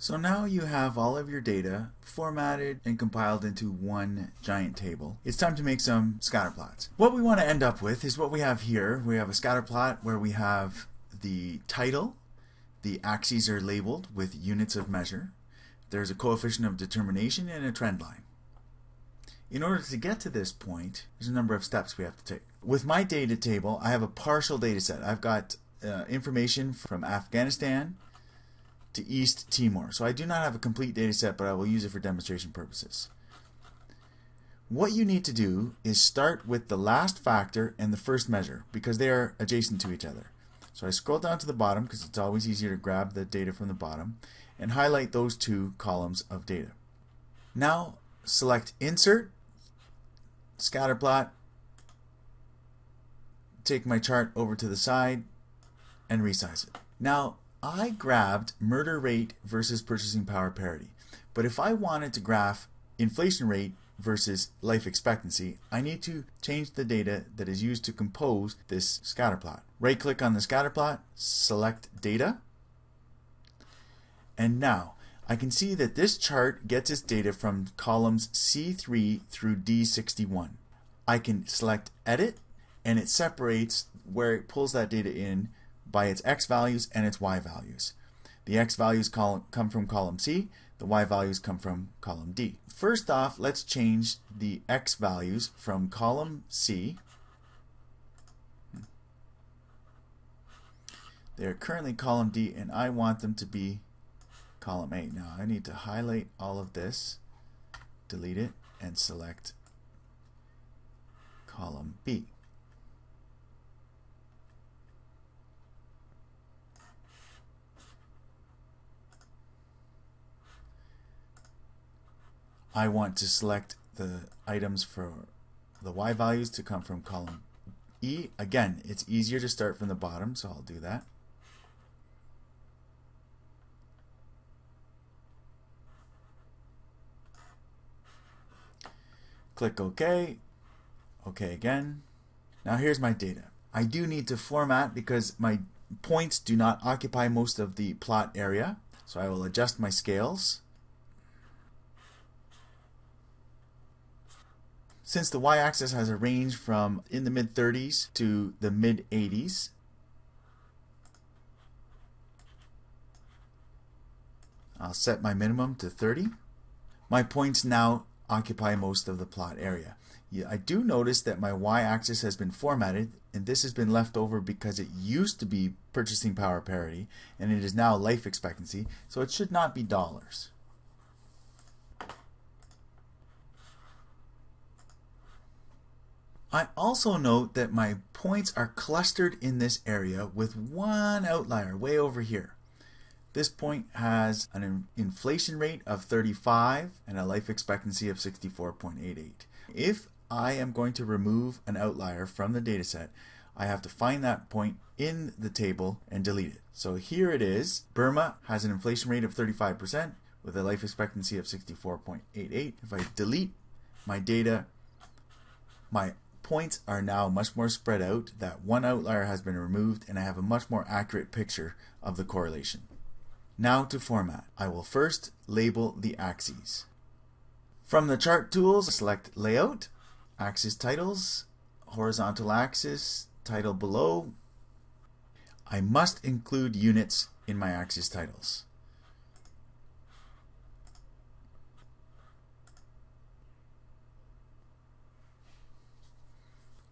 So now you have all of your data formatted and compiled into one giant table. It's time to make some scatter plots. What we want to end up with is what we have here. We have a scatter plot where we have the title. The axes are labeled with units of measure. There's a coefficient of determination and a trend line. In order to get to this point, there's a number of steps we have to take. With my data table, I have a partial data set. I've got information from Afghanistan to East Timor. So I do not have a complete data set, but I will use it for demonstration purposes. What you need to do is start with the last factor and the first measure because they are adjacent to each other. So I scroll down to the bottom because it's always easier to grab the data from the bottom and highlight those two columns of data. Now select Insert, Scatterplot, take my chart over to the side and resize it. Now I grabbed murder rate versus purchasing power parity. But if I wanted to graph inflation rate versus life expectancy, I need to change the data that is used to compose this scatter plot. Right click on the scatter plot, select data, and now I can see that this chart gets its data from columns C3 through D61. I can select edit and it separates where it pulls that data in by its X values and its Y values. The X values come from column C, the Y values come from column D. First off, let's change the X values from column C. They're currently column D and I want them to be column A. Now I need to highlight all of this, delete it, and select column B. I want to select the items for the Y values to come from column E. Again, it's easier to start from the bottom, so I'll do that. Click OK. OK again. Now here's my data. I do need to format because my points do not occupy most of the plot area, so I will adjust my scales. Since the y-axis has a range from in the mid-30s to the mid-80s, I'll set my minimum to 30. My points now occupy most of the plot area. I do notice that my y-axis has been formatted, and this has been left over because it used to be purchasing power parity, and it is now life expectancy, so it should not be dollars. I also note that my points are clustered in this area with one outlier way over here. This point has an inflation rate of 35 and a life expectancy of 64.88. If I am going to remove an outlier from the dataset, I have to find that point in the table and delete it. So here it is. Burma has an inflation rate of 35% with a life expectancy of 64.88. If I delete my data, my points are now much more spread out. That one outlier has been removed and I have a much more accurate picture of the correlation. Now to format. I will first label the axes. From the chart tools, select layout, axis titles, horizontal axis, title below. I must include units in my axis titles.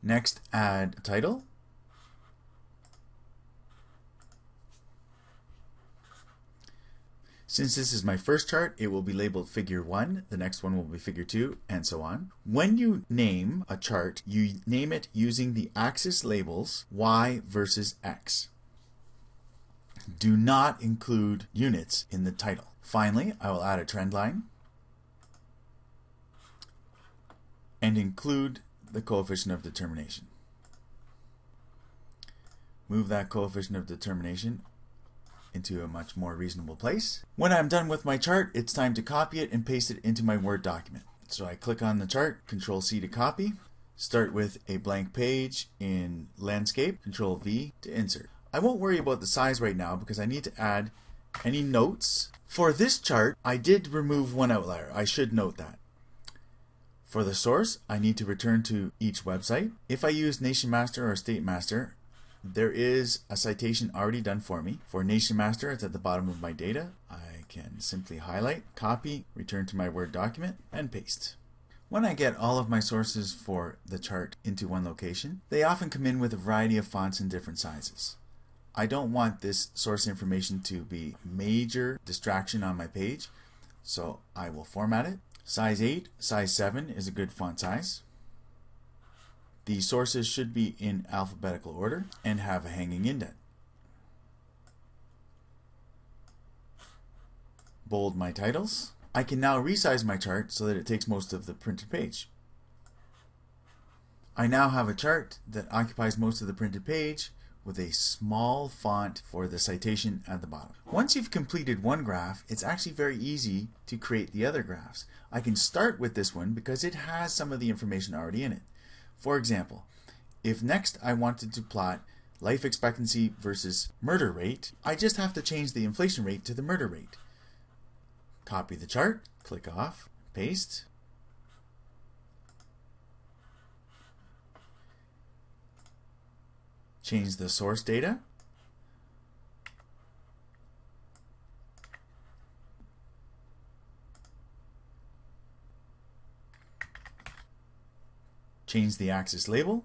Next, add a title. Since this is my first chart, it will be labeled figure 1, the next one will be figure 2, and so on. When you name a chart, you name it using the axis labels Y versus X. Do not include units in the title. Finally, I will add a trend line and include the coefficient of determination. Move that coefficient of determination into a much more reasonable place. When I'm done with my chart, it's time to copy it and paste it into my Word document. So I click on the chart, Control C to copy, start with a blank page in landscape, Control V to insert. I won't worry about the size right now because I need to add Any notes? For this chart, I did remove one outlier. I should note that. For the source, I need to return to each website. If I use Nation Master or State Master, there is a citation already done for me. For Nation Master, it's at the bottom of my data. I can simply highlight, copy, return to my Word document, and paste. When I get all of my sources for the chart into one location, they often come in with a variety of fonts in different sizes. I don't want this source information to be major distraction on my page, so I will format it. Size 8, size 7 is a good font size. The sources should be in alphabetical order and have a hanging indent. Bold my titles. I can now resize my chart so that it takes most of the printed page. I now have a chart that occupies most of the printed page with a small font for the citation at the bottom. Once you've completed one graph, it's actually very easy to create the other graphs. I can start with this one because it has some of the information already in it. For example, if next I wanted to plot life expectancy versus murder rate, I just have to change the inflation rate to the murder rate. Copy the chart, click off, paste. Change the source data. Change the axis label.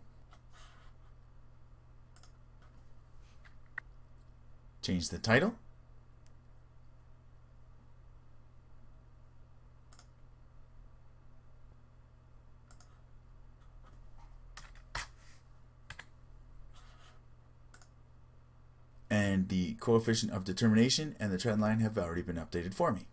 Change the title. And the coefficient of determination and the trend line have already been updated for me.